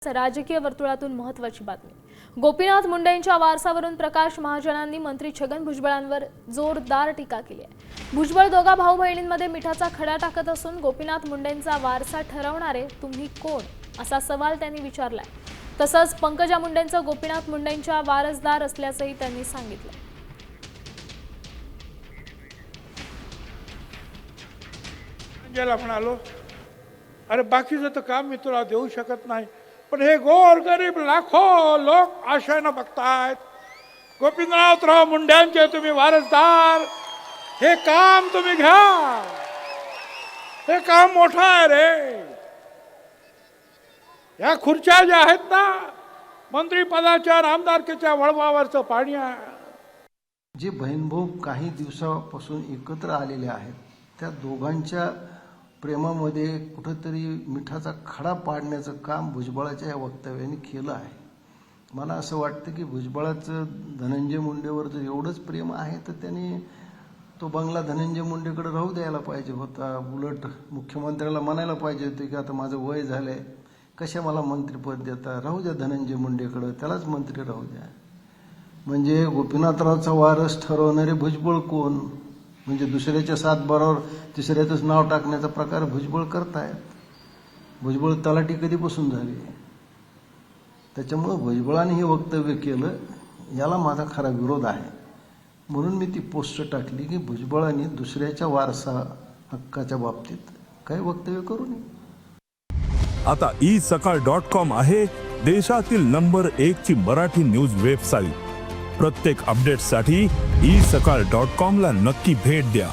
राजकीय वर्तुळातून महत्त्वाची बातमी। गोपीनाथ मुंडेंच्या वारसावरून प्रकाश महाजनांनी मंत्री छगन भुजबळांवर जोरदार टीका केली आहे। भुजबळ दोघा भाऊ बहिणींमध्ये मिठाचा खडा टाकत असून गोपीनाथ मुंडेंचा वारसा ठरवणारे तुम्ही कोण असा सवाल त्यांनी विचारलाय। तसंच पंकजा मुंडेंचं गोपीनाथ मुंडेंच्या वारसदार असल्याचंही त्यांनी सांगितलं। ज्याला म्हणालो अरे बाकीचं तर काम मी तुला देऊ शकत नाही, पण हे गोरगरीब लाखो लोक आशेनं बघतायत। गोपीनाथराव मुंडेंचे तुम्ही वारसदार, हे काम तुम्ही घ्या, हे काम मोठं आहे रे। या खुर्च्या ज्या आहेत ना, मंत्रिपदाच्या आमदारकीच्या वळवावरचं पाणी आहे। जे बहीणभाऊ काही दिवसापासून एकत्र आलेले आहेत, त्या दोघांच्या प्रेमामध्ये कुठेतरी मिठाचा खडा पाडण्याचं काम भुजबळाच्या या वक्तव्याने केलं आहे। मला असं वाटतं की भुजबळाचं धनंजय मुंडेवर जर एवढंच प्रेम आहे तर त्यांनी तो बंगला धनंजय मुंडेकडे राहू द्यायला पाहिजे होता। उलट मुख्यमंत्र्याला म्हणायला पाहिजे होते की आता माझं वय झालंय, कशा मला मंत्रिपद देता, राहू द्या धनंजय मुंडेकडे, त्यालाच मंत्री राहू द्या। म्हणजे गोपीनाथरावचा वारस ठरवणारे भुजबळ कोण? म्हणजे दुसऱ्याच्या सातबारावर तिसऱ्याचंच नाव टाकण्याचा प्रकार भुजबळ करतायत। भुजबळ तलाठी कधीपासून झाली? त्याच्यामुळं भुजबळाने हे वक्तव्य केलं, याला माझा खरा विरोध आहे। म्हणून मी ती पोस्ट टाकली की भुजबळांनी दुसऱ्याच्या वारसा हक्काच्या बाबतीत काही वक्तव्य करू नये। आता isakal.com आहे देशातील नंबर 1 ची मराठी न्यूज वेबसाईट। प्रत्येक अपडेटसाठी isakal.com ला नक्की भेट द्या।